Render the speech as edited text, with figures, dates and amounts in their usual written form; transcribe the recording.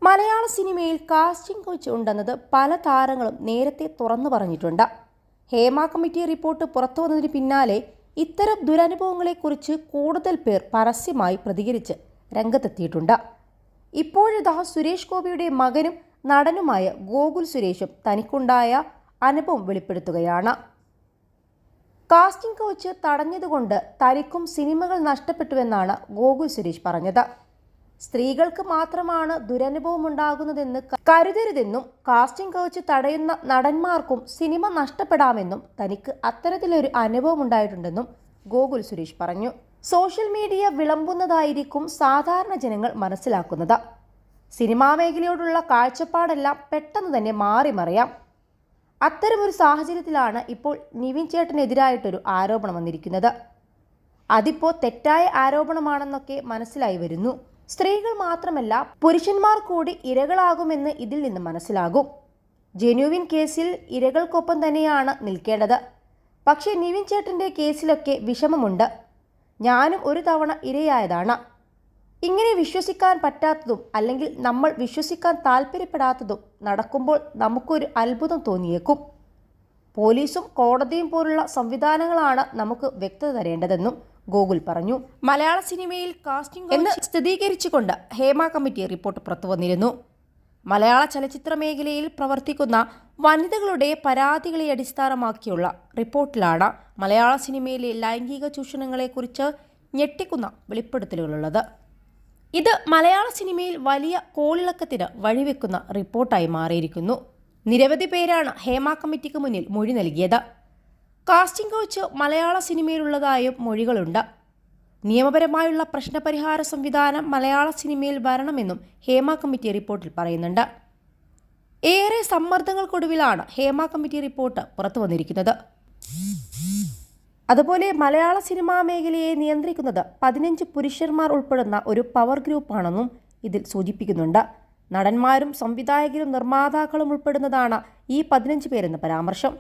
മലയാള സിനിമയിൽ casting couch ഉണ്ടെന്നത് പല താരങ്ങളും നേരത്തെ തുറന്നു പറഞ്ഞിട്ടുണ്ട്. ഹേമ കമ്മിറ്റി റിപ്പോർട്ട് പുറത്തുവന്നതിന് പിന്നാലെ ഇത്തരം ദുരനുഭവങ്ങളെക്കുറിച്ച് കൂടുതൽ പേർ പരസ്യമായി പ്രതികരിച്ച് രംഗത്തെത്തിയിട്ടുണ്ട്. ഇപ്പോഴിതാ സുരേഷ് ഗോപിയുടെ മകനും നടനുമായ ഗോകുൽ സുരേഷും തനിക്കുണ്ടായ അനുഭവം വെളിപ്പെടുത്തുകയാണ്. കാസ്റ്റിംഗ് കോച്ച് തടഞ്ഞതുകൊണ്ട് തനിക്കും സിനിമകൾ നഷ്ടപ്പെട്ടുവെന്നാണ് ഗോകുൽ സുരേഷ് പറഞ്ഞത്. സ്ത്രീകൾക്ക് മാത്രമാണ് ദുരനുഭവമുണ്ടാകുന്നതെന്ന് കരുതരുതെന്നും കാസ്റ്റിംഗ് കോച്ച് തടയുന്ന നടന്മാർക്കും സിനിമ നഷ്ടപ്പെടാമെന്നും തനിക്ക് അത്തരത്തിലൊരു അനുഭവം ഉണ്ടായിട്ടുണ്ടെന്നും ഗോകുൽ സുരേഷ് പറഞ്ഞു. സോഷ്യൽ മീഡിയ വിളമ്പുന്നതായിരിക്കും സാധാരണ ജനങ്ങൾ മനസ്സിലാക്കുന്നത്. സിനിമാ മേഖലയോടുള്ള കാഴ്ചപ്പാടെല്ലാം പെട്ടെന്ന് തന്നെ മാറിമറിയാം. അത്തരമൊരു സാഹചര്യത്തിലാണ് ഇപ്പോൾ നിവിൻ ചേട്ടനെതിരായിട്ടൊരു ആരോപണം വന്നിരിക്കുന്നത്. അതിപ്പോൾ തെറ്റായ ആരോപണമാണെന്നൊക്കെ മനസ്സിലായി വരുന്നു. സ്ത്രീകൾ മാത്രമല്ല പുരുഷന്മാർ കൂടി ഇരകളാകുമെന്ന് ഇതിൽ നിന്ന് മനസ്സിലാകും. ജെന്യുവിൻ കേസിൽ ഇരകൾക്കൊപ്പം തന്നെയാണ് നിൽക്കേണ്ടത്. പക്ഷേ നിവിൻ ചേട്ടൻ്റെ കേസിലൊക്കെ വിഷമമുണ്ട്. ഞാനും ഒരു തവണ ഇരയായതാണ്. ഇങ്ങനെ വിശ്വസിക്കാൻ പറ്റാത്തതും അല്ലെങ്കിൽ നമ്മൾ വിശ്വസിക്കാൻ താല്പര്യപ്പെടാത്തതും നടക്കുമ്പോൾ നമുക്കൊരു അത്ഭുതം തോന്നിയേക്കും. പോലീസും കോടതിയും പോലുള്ള സംവിധാനങ്ങളാണ് നമുക്ക് വ്യക്തത തരേണ്ടതെന്നും ഗോകുൽ പറഞ്ഞു. മലയാള സിനിമയിൽ കാസ്റ്റിംഗ് എന്ന് സ്ഥിരീകരിച്ചുകൊണ്ട് ഹേമ കമ്മിറ്റി റിപ്പോർട്ട് പുറത്തുവന്നിരുന്നു. മലയാള ചലച്ചിത്ര മേഖലയിൽ പ്രവർത്തിക്കുന്ന വനിതകളുടെ പരാതികളെ അടിസ്ഥാനമാക്കിയുള്ള റിപ്പോർട്ടിലാണ് മലയാള സിനിമയിലെ ലൈംഗിക ചൂഷണങ്ങളെക്കുറിച്ച് ഞെട്ടിക്കുന്ന വെളിപ്പെടുത്തലുകളുള്ളത്. ഇത് മലയാള സിനിമയിൽ വലിയ കോളിളക്കത്തിന് വഴിവെക്കുന്ന റിപ്പോർട്ടായി മാറിയിരിക്കുന്നു. നിരവധി പേരാണ് ഹേമ കമ്മിറ്റിക്ക് മുന്നിൽ മൊഴി നൽകിയത്. കാസ്റ്റിംഗ് കോച്ച് മലയാള സിനിമയിലുള്ളതായും മൊഴികളുണ്ട്. നിയമപരമായുള്ള പ്രശ്നപരിഹാര സംവിധാനം മലയാള സിനിമയിൽ വരണമെന്നും ഹേമ കമ്മിറ്റി റിപ്പോർട്ടിൽ പറയുന്നുണ്ട്. ഏറെ സമ്മർദ്ദങ്ങൾക്കൊടുവിലാണ് ഹേമ കമ്മിറ്റി റിപ്പോർട്ട് പുറത്തു വന്നിരിക്കുന്നത്. അതുപോലെ മലയാള സിനിമാ മേഖലയെ നിയന്ത്രിക്കുന്നത് 15 പുരുഷന്മാർ ഉൾപ്പെടുന്ന ഒരു പവർ ഗ്രൂപ്പാണെന്നും ഇതിൽ സൂചിപ്പിക്കുന്നുണ്ട്. നടന്മാരും സംവിധായകരും നിർമ്മാതാക്കളും ഉൾപ്പെടുന്നതാണ് ഈ 15 പേരെന്ന പരാമർശം.